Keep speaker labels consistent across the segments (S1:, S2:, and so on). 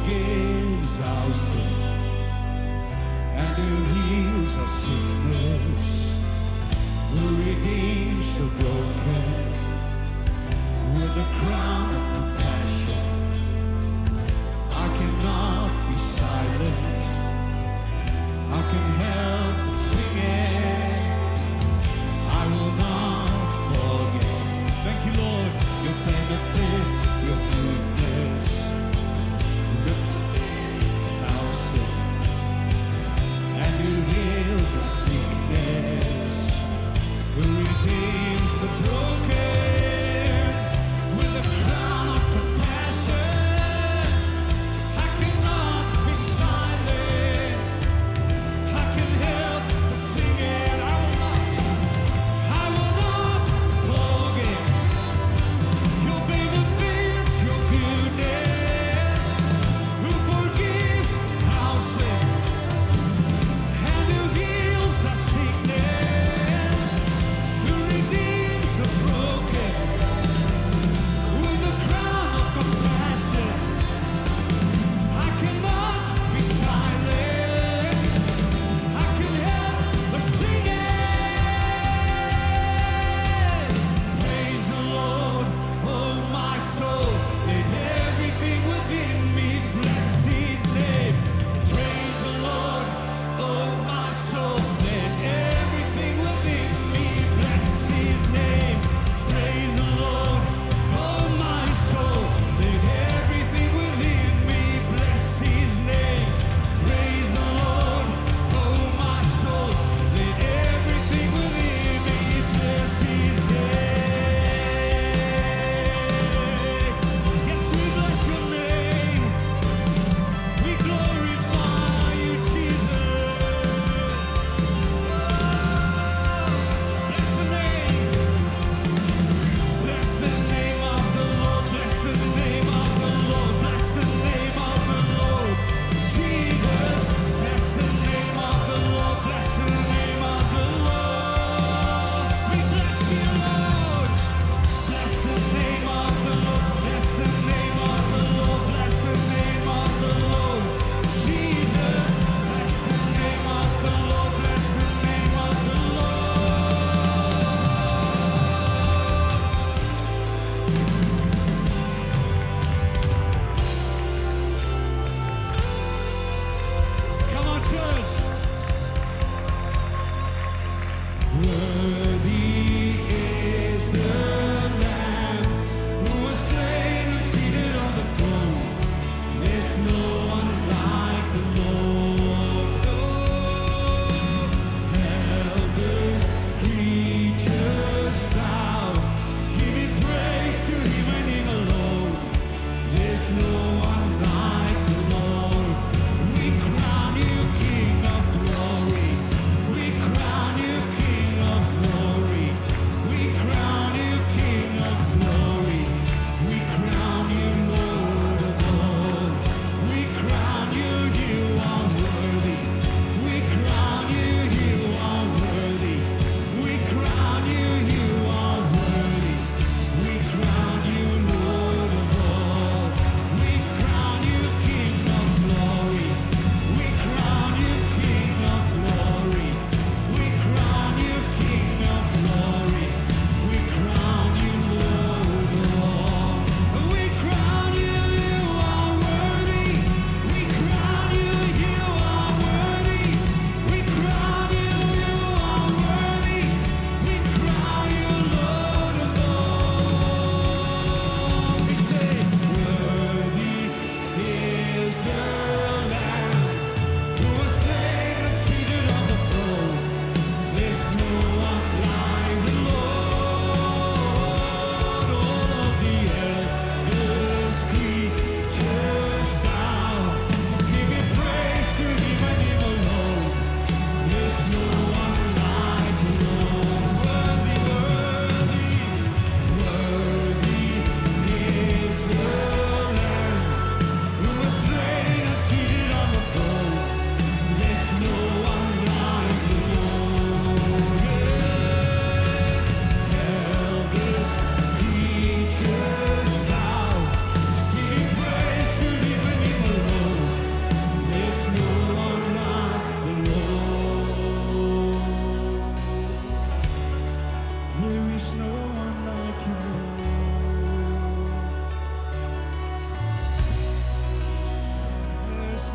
S1: forgives our sin and who heals our sickness, who redeems the broken with a crown of compassion. I cannot be silent. I can help but sing it. I will not forget. Thank you, Lord, your benefits, your goodness, our sin, and who heals our sickness, who redeems the broken with a crown of compassion.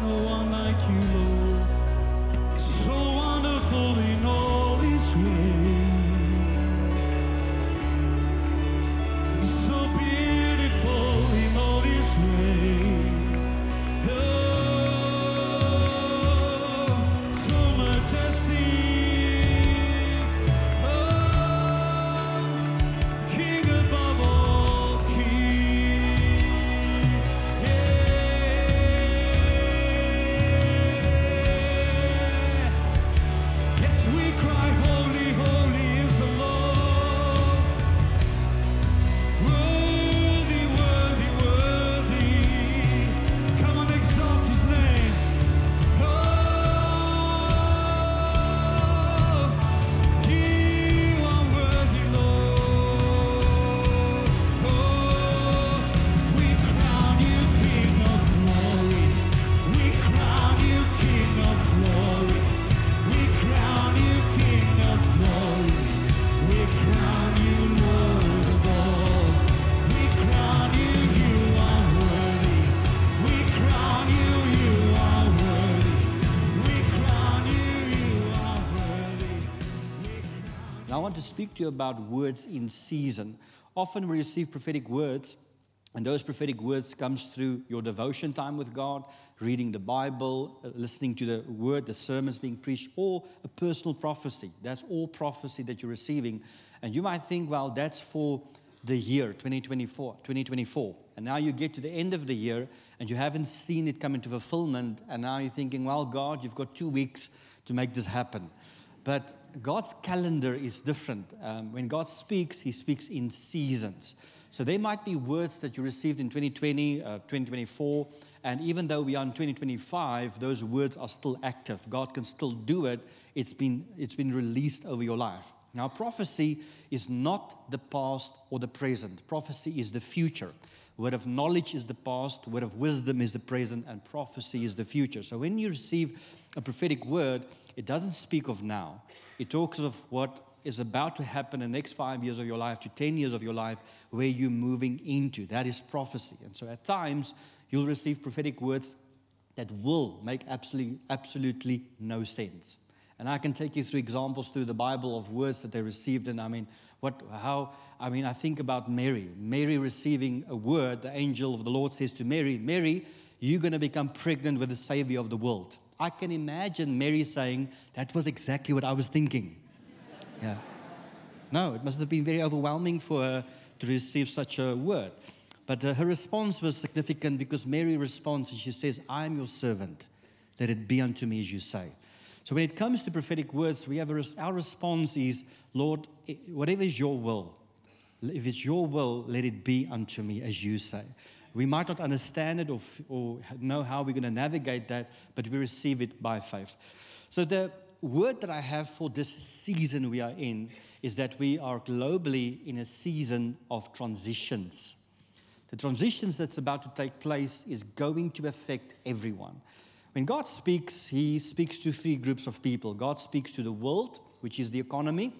S1: no one like you, Lord. So wonderful in all His ways. So beautiful in all His ways. Oh, so majestic. Oh, King above all kings. Yes, we cry, holy, holy is the Lord. Worthy, worthy, worthy. Come on, exalt His name. Oh, You are worthy, Lord. Oh, we crown You King of glory. We crown You King of glory. We crown You King of glory. We crown You Lord of all. We crown You, You are worthy. We crown You, You are worthy. We crown You, You are worthy.
S2: Now I want to speak to you about words in season. Often we receive prophetic words, and those prophetic words comes through your devotion time with God, reading the Bible, listening to the word, the sermons being preached, or a personal prophecy. That's all prophecy that you're receiving. And you might think, well, that's for the year 2024. And now you get to the end of the year and you haven't seen it come into fulfillment. And now you're thinking, well, God, you've got 2 weeks to make this happen. But God's calendar is different. When God speaks, He speaks in seasons. So there might be words that you received in 2020, 2024, and even though we are in 2025, those words are still active. God can still do it. It's been released over your life. Now, prophecy is not the past or the present. Prophecy is the future. Word of knowledge is the past, word of wisdom is the present, and prophecy is the future. So when you receive a prophetic word, it doesn't speak of now. It talks of what is about to happen in the next 5 years of your life to 10 years of your life, where you're moving into. That is prophecy. And so at times, you'll receive prophetic words that will make absolutely no sense. And I can take you through examples through the Bible of words that they received. And I think about Mary. Mary receiving a word, the angel of the Lord says to Mary, Mary, you're going to become pregnant with the Savior of the world. I can imagine Mary saying, that was exactly what I was thinking. Yeah. No, it must have been very overwhelming for her to receive such a word. But her response was significant because Mary responds and she says, I am your servant. Let it be unto me as you say. So when it comes to prophetic words, our response is, Lord, whatever is your will, if it's your will, let it be unto me as you say. We might not understand it or know how we're going to navigate that, but we receive it by faith. So the word that I have for this season we are in is that we are globally in a season of transitions. The transitions that's about to take place is going to affect everyone. When God speaks, He speaks to 3 groups of people. God speaks to the world, which is the economy.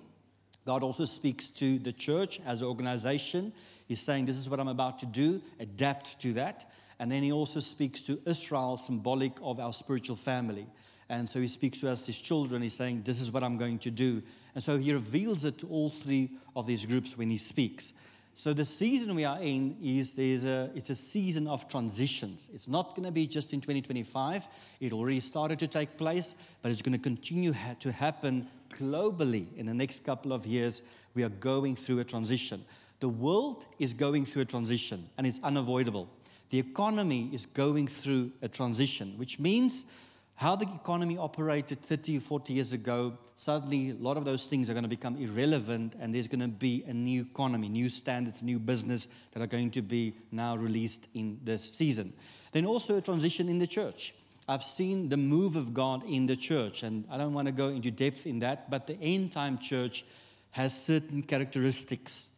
S2: God also speaks to the church as an organization. He's saying, this is what I'm about to do, adapt to that. And then He also speaks to Israel, symbolic of our spiritual family. And so He speaks to us, His children. He's saying, this is what I'm going to do. And so He reveals it to all 3 of these groups when He speaks. So the season we are in it's a season of transitions. It's not going to be just in 2025. It already started to take place, but it's going to continue to happen globally in the next couple of years. We are going through a transition. The world is going through a transition, and it's unavoidable. The economy is going through a transition, which means how the economy operated 30 or 40 years ago, suddenly a lot of those things are going to become irrelevant, and there's going to be a new economy, new standards, new business that are going to be now released in this season. Then also a transition in the church. I've seen the move of God in the church, and I don't want to go into depth in that, but the end-time church has certain characteristics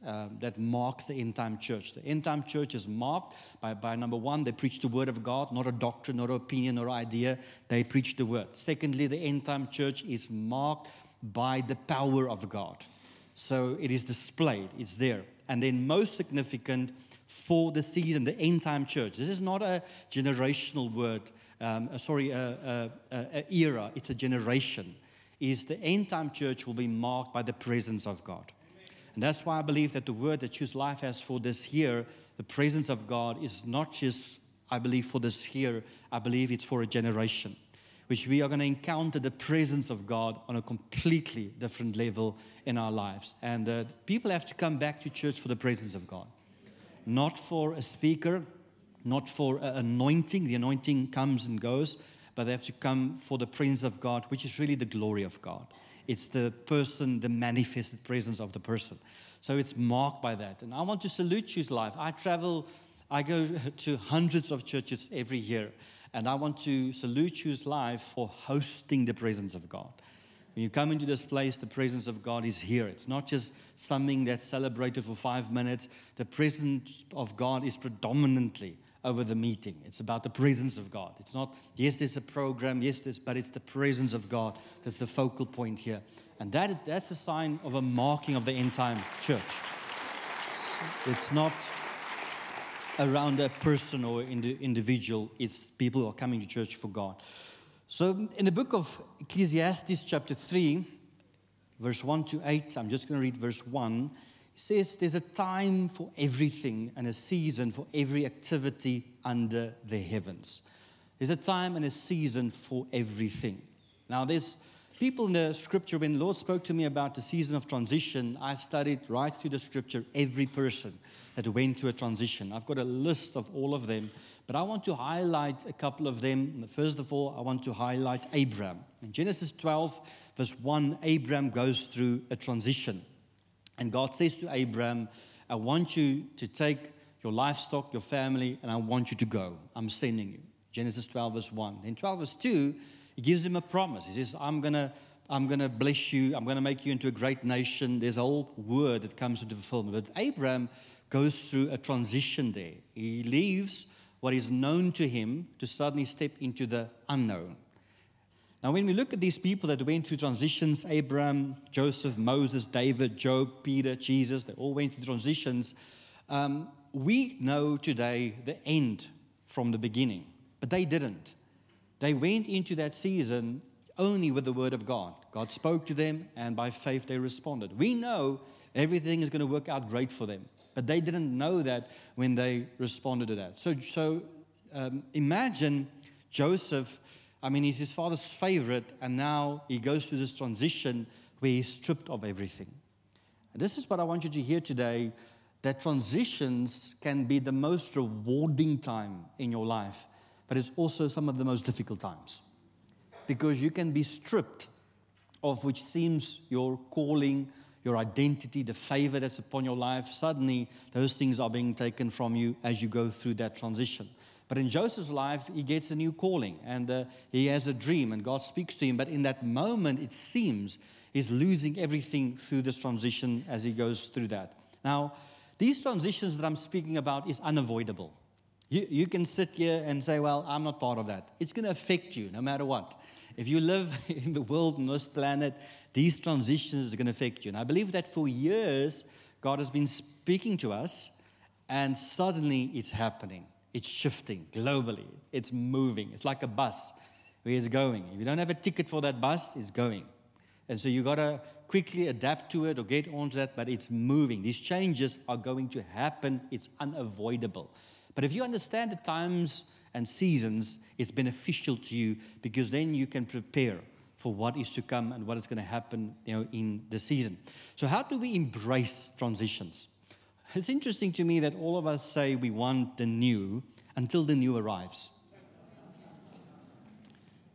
S2: that marks the end-time church. The end-time church is marked by number one, they preach the word of God, not a doctrine, not an opinion, or idea. They preach the word. Secondly, the end-time church is marked by the power of God. So it is displayed, it's there. And then most significant, for the season, the end time church. This is not a generational word, era. It's a generation. Is the end time church will be marked by the presence of God. And that's why I believe that the word that Choose Life has for this year, the presence of God, is not just, I believe, for this year. I believe it's for a generation, which we are going to encounter the presence of God on a completely different level in our lives. And people have to come back to church for the presence of God. Not for a speaker, not for an anointing. The anointing comes and goes, but they have to come for the presence of God, which is really the glory of God. It's the person, the manifested presence of the person. So it's marked by that. And I want to salute Choose Life. I go to hundreds of churches every year, and I want to salute Choose Life for hosting the presence of God. When you come into this place, the presence of God is here. It's not just something that's celebrated for 5 minutes. The presence of God is predominantly over the meeting. It's about the presence of God. It's not, yes, there's a program, but it's the presence of God that's the focal point here. And that's a sign of a marking of the end time church. It's not around a person or individual. It's people who are coming to church for God. So in the book of Ecclesiastes chapter 3, verse 1 to 8, I'm just going to read verse 1. It says, there's a time for everything and a season for every activity under the heavens. There's a time and a season for everything. Now, there's people in the scripture, when the Lord spoke to me about the season of transition, I studied right through the scripture every person that went through a transition. I've got a list of all of them, but I want to highlight a couple of them. First of all, I want to highlight Abraham. In Genesis 12, verse 1, Abraham goes through a transition. And God says to Abraham, I want you to take your livestock, your family, and I want you to go. I'm sending you. Genesis 12, verse 1. In 12, verse 2, he gives him a promise. He says, I'm going to bless you. I'm going to make you into a great nation. There's a whole word that comes into fulfillment. But Abraham goes through a transition there. He leaves what is known to him to suddenly step into the unknown. Now, when we look at these people that went through transitions, Abraham, Joseph, Moses, David, Job, Peter, Jesus, they all went through transitions. We know today the end from the beginning, but they didn't. They went into that season only with the word of God. God spoke to them, and by faith they responded. We know everything is going to work out great for them, but they didn't know that when they responded to that. So imagine Joseph. I mean, he's his father's favorite, and now he goes through this transition where he's stripped of everything. And this is what I want you to hear today, that transitions can be the most rewarding time in your life, but it's also some of the most difficult times. Because you can be stripped of which seems your calling, your identity, the favor that's upon your life. Suddenly, those things are being taken from you as you go through that transition. But in Joseph's life, he gets a new calling, and he has a dream, and God speaks to him. But in that moment, it seems he's losing everything through this transition as he goes through that. Now, these transitions that I'm speaking about is unavoidable. You can sit here and say, well, I'm not part of that. It's going to affect you no matter what. If you live in the world, on this planet, these transitions are going to affect you. And I believe that for years, God has been speaking to us, and suddenly it's happening. It's shifting globally. It's moving. It's like a bus where it's going. If you don't have a ticket for that bus, it's going. And so you got to quickly adapt to it or get onto that, but it's moving. These changes are going to happen. It's unavoidable. But if you understand the times and seasons, it's beneficial to you, because then you can prepare for what is to come and what is going to happen, in the season. So how do we embrace transitions? It's interesting to me that all of us say we want the new until the new arrives.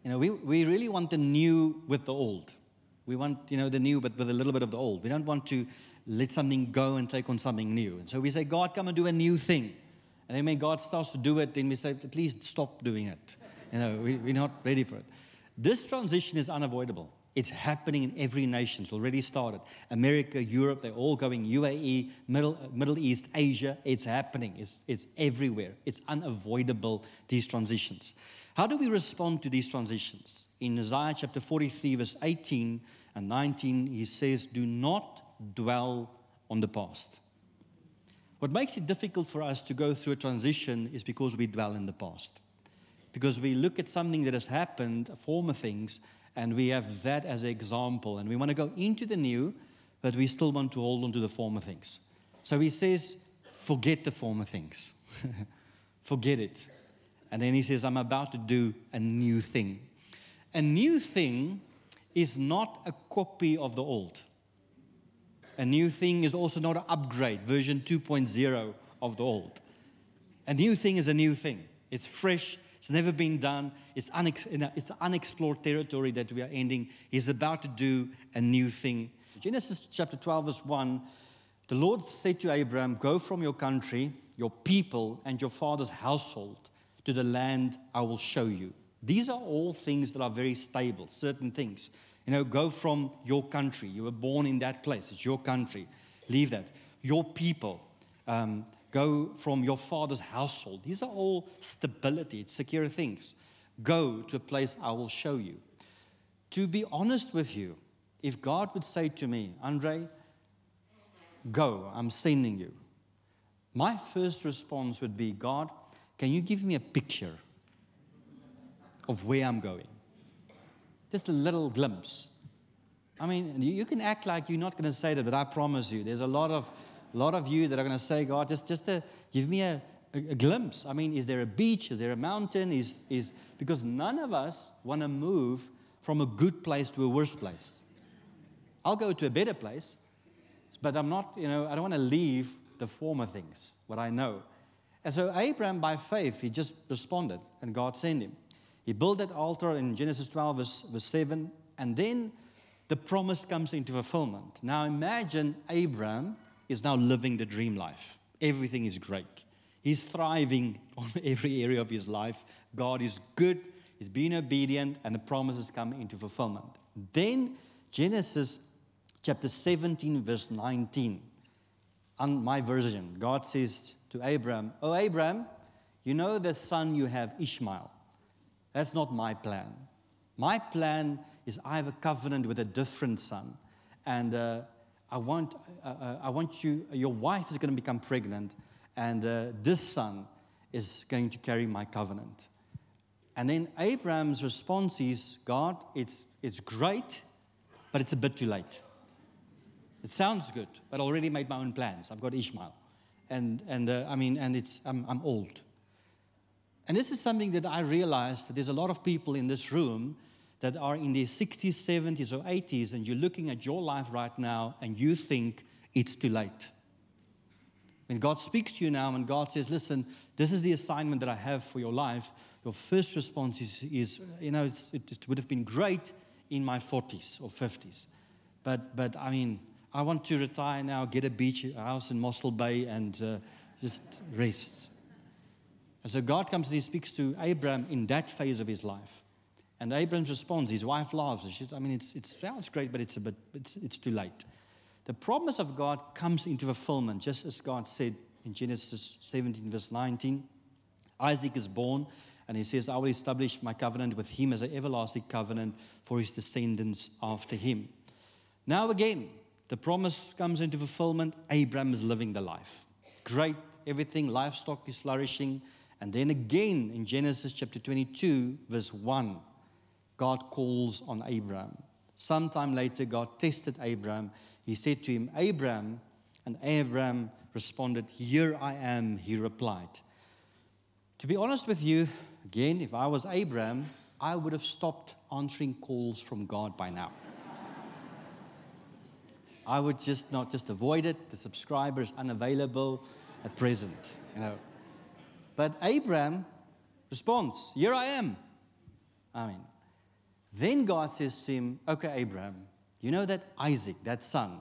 S2: We really want the new with the old. We want, the new but with a little bit of the old. We don't want to let something go and take on something new. And so we say, God, come and do a new thing. And then when God starts to do it, then we say, please stop doing it. We're not ready for it. This transition is unavoidable. It's happening in every nation. It's already started. America, Europe, they're all going. UAE, Middle East, Asia, it's happening. It's everywhere. It's unavoidable, these transitions. How do we respond to these transitions? In Isaiah chapter 43, verse 18 and 19, he says, do not dwell on the past. What makes it difficult for us to go through a transition is because we dwell in the past. Because we look at something that has happened, former things, and we have that as an example. And we want to go into the new, but we still want to hold on to the former things. So he says, forget the former things. Forget it. And then he says, I'm about to do a new thing. A new thing is not a copy of the old. A new thing is also not an upgrade, version 2.0 of the old. A new thing is a new thing. It's fresh. It's never been done. It's unexplored territory that we are ending. He's about to do a new thing. Genesis chapter 12, verse 1, the Lord said to Abraham, go from your country, your people, and your father's household to the land I will show you. These are all things that are very stable, certain things. Go from your country. You were born in that place. It's your country. Leave that. Your people. Go from your father's household. These are all stability. It's secure things. Go to a place I will show you. To be honest with you, if God would say to me, Andre, go, I'm sending you. My first response would be, God, can you give me a picture of where I'm going? Just a little glimpse. I mean, you can act like you're not going to say that, but I promise you, there's a lot of you that are going to say, God, just give me a glimpse. I mean, is there a beach? Is there a mountain? Because none of us want to move from a good place to a worse place. I'll go to a better place, but I'm not, I don't want to leave the former things, what I know. And so Abraham, by faith, he just responded, and God sent him. He built that altar in Genesis 12, verse 7, and then the promise comes into fulfillment. Now imagine Abraham is now living the dream life. Everything is great. He's thriving on every area of his life. God is good. He's being obedient, and the promises come into fulfillment. Then Genesis chapter 17, verse 19. On my version, God says to Abraham, oh, Abraham, you know the son you have, Ishmael. That's not my plan. My plan is I have a covenant with a different son. And I want you, your wife is going to become pregnant, and this son is going to carry my covenant. And then Abraham's response is, God, it's great, but it's a bit too late. It sounds good, but I already made my own plans. I've got Ishmael. I'm old. And this is something that I realized that there's a lot of people in this room that are in their 60s, 70s, or 80s, and you're looking at your life right now, and you think it's too late. When God speaks to you now, and God says, listen, this is the assignment that I have for your life, your first response is it would have been great in my 40s or 50s. But I mean, I want to retire now, get a beach house in Mossel Bay, and just rest. And so God comes and he speaks to Abraham in that phase of his life. And Abraham's response, his wife laughs. She says, it sounds great, but it's too late. The promise of God comes into fulfillment, just as God said in Genesis 17, verse 19. Isaac is born, and he says, I will establish my covenant with him as an everlasting covenant for his descendants after him. Now again, the promise comes into fulfillment. Abraham is living the life. It's great, everything, livestock is flourishing. And then again in Genesis chapter 22, verse 1, God calls on Abraham. Sometime later, God tested Abraham. He said to him, Abraham, and Abraham responded, here I am, he replied. To be honest with you, again, if I was Abraham, I would have stopped answering calls from God by now. I would not just avoid it. The subscriber is unavailable at present, But Abraham responds, here I am. Then God says to him, okay, Abraham, you know that Isaac, that son,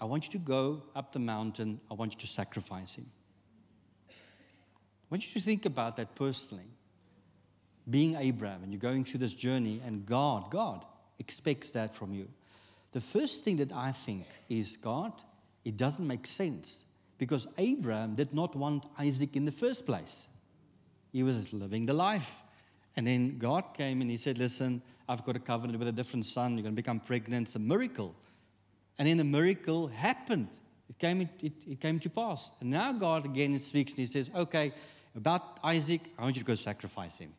S2: I want you to go up the mountain. I want you to sacrifice him. I want you to think about that personally. Being Abraham, and you're going through this journey, and God expects that from you. The first thing that I think is, God, it doesn't make sense. Because Abraham did not want Isaac in the first place. He was living the life. And then God came and he said, listen, I've got a covenant with a different son. You're going to become pregnant. It's a miracle. And then the miracle happened. It came to pass. And now God again speaks and he says, okay, about Isaac, I want you to go sacrifice him.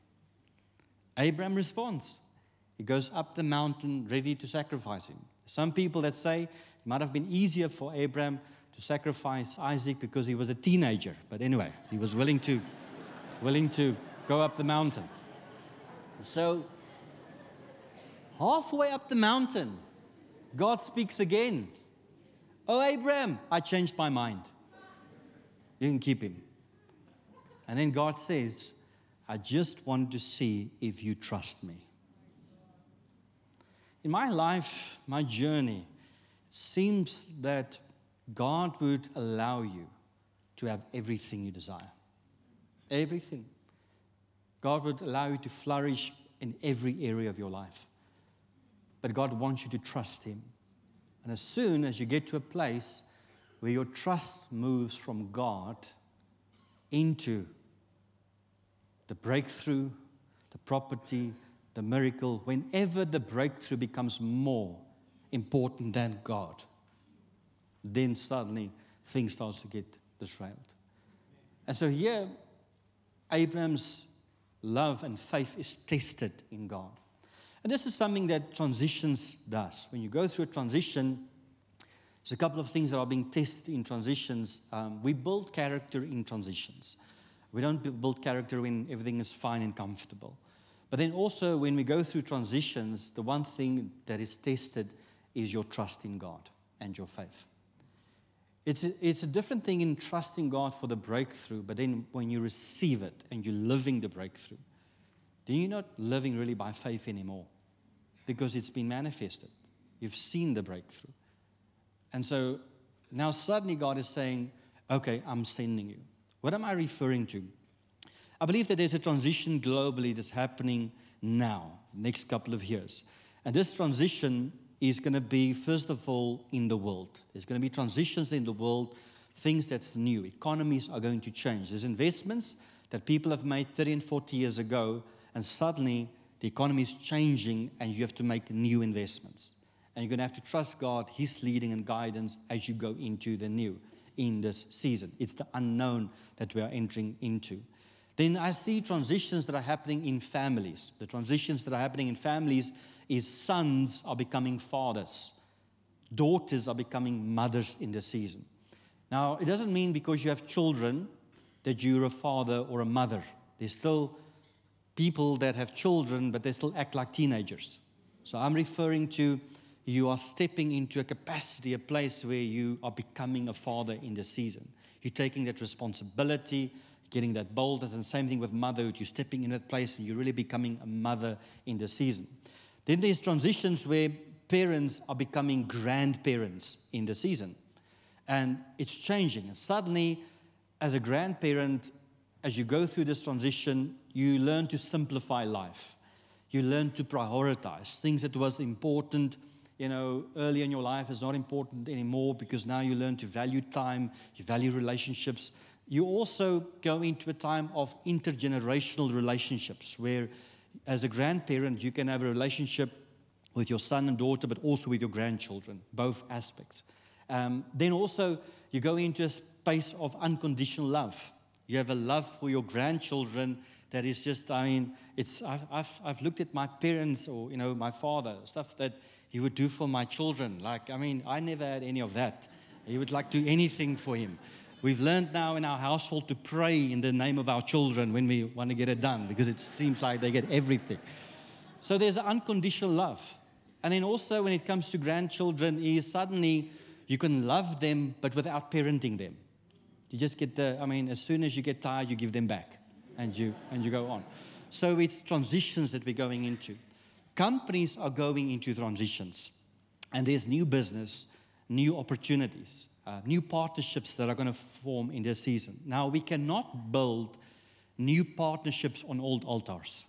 S2: Abraham responds. He goes up the mountain ready to sacrifice him. Some people that say it might have been easier for Abraham to sacrifice Isaac because he was a teenager. But anyway, he was willing to go up the mountain. So halfway up the mountain, God speaks again. Oh, Abraham, I changed my mind. You can keep him. And then God says, I just want to see if you trust me. In my life, my journey, it seems that God would allow you to have everything you desire. Everything. God would allow you to flourish in every area of your life. But God wants you to trust Him. And as soon as you get to a place where your trust moves from God into the breakthrough, the property, the miracle, whenever the breakthrough becomes more important than God, then suddenly things start to get disrailed. And so here, Abraham's love and faith is tested in God. And this is something that transitions does. When you go through a transition, there's a couple of things that are being tested in transitions. We build character in transitions. We don't build character when everything is fine and comfortable. But then also when we go through transitions, the one thing that is tested is your trust in God and your faith. It's a different thing in trusting God for the breakthrough, but then when you receive it and you're living the breakthrough, then you're not living really by faith anymore because it's been manifested. You've seen the breakthrough. And so now suddenly God is saying, okay, I'm sending you. What am I referring to? I believe that there's a transition globally that's happening now, next couple of years. And this transition is going to be, first of all, in the world. There's going to be transitions in the world, things that's new. Economies are going to change. There's investments that people have made 30 and 40 years ago, and suddenly the economy is changing and you have to make new investments. And you're going to have to trust God, His leading and guidance as you go into the new in this season. It's the unknown that we are entering into. Then I see transitions that are happening in families. The transitions that are happening in families is sons are becoming fathers. Daughters are becoming mothers in this season. Now, it doesn't mean because you have children that you're a father or a mother. There's still people that have children, but they still act like teenagers. So I'm referring to you are stepping into a capacity, a place where you are becoming a father in this season. You're taking that responsibility, getting that boldness, and same thing with motherhood. You're stepping in that place and you're really becoming a mother in the season. Then there's transitions where parents are becoming grandparents in the season. And it's changing. And suddenly, as a grandparent, as you go through this transition, you learn to simplify life. You learn to prioritize. Things that was important, early in your life is not important anymore because now you learn to value time, you value relationships. You also go into a time of intergenerational relationships where as a grandparent, you can have a relationship with your son and daughter, but also with your grandchildren, both aspects. Then also, you go into a space of unconditional love. You have a love for your grandchildren that is just, I've looked at my parents or, my father, stuff that he would do for my children. I never had any of that. He would do anything for him. We've learned now in our household to pray in the name of our children when we want to get it done because it seems like they get everything. So there's an unconditional love. And then also when it comes to grandchildren is suddenly you can love them but without parenting them. You just get as soon as you get tired, you give them back and you go on. So it's transitions that we're going into. Companies are going into transitions. And there's new business, new opportunities. New partnerships that are going to form in this season. Now, we cannot build new partnerships on old altars.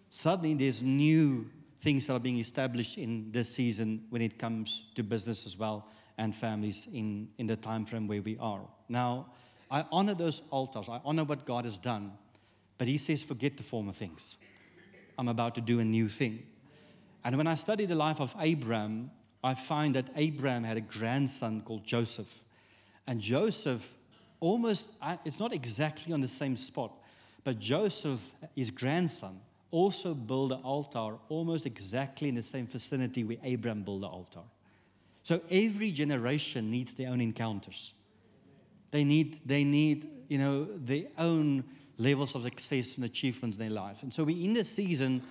S2: Suddenly, there's new things that are being established in this season when it comes to business as well and families in the time frame where we are. Now, I honor those altars. I honor what God has done. But He says, forget the former things. I'm about to do a new thing. And when I study the life of Abraham, I find that Abraham had a grandson called Joseph. And Joseph it's not exactly on the same spot, but Joseph, his grandson, also built an altar almost exactly in the same vicinity where Abraham built the altar. So every generation needs their own encounters. They need their own levels of success and achievements in their life. And so we're in this season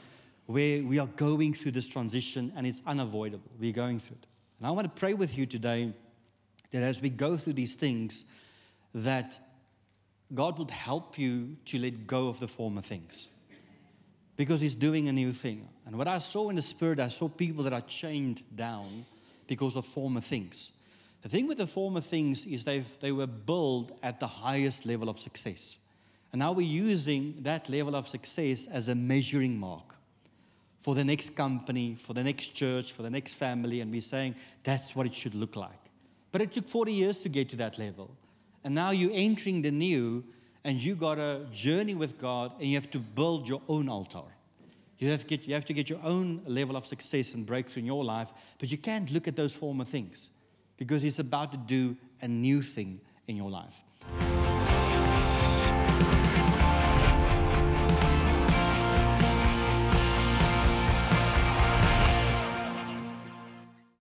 S2: where we are going through this transition, and it's unavoidable. We're going through it. And I want to pray with you today that as we go through these things, that God would help you to let go of the former things. Because He's doing a new thing. And what I saw in the Spirit, I saw people that are chained down because of former things. The thing with the former things is they were built at the highest level of success. And now we're using that level of success as a measuring mark for the next company, for the next church, for the next family, and we're saying that's what it should look like. But it took 40 years to get to that level. And now you're entering the new, and you got a journey with God, and you have to build your own altar. You have to get your own level of success and breakthrough in your life, but you can't look at those former things because He's about to do a new thing in your life.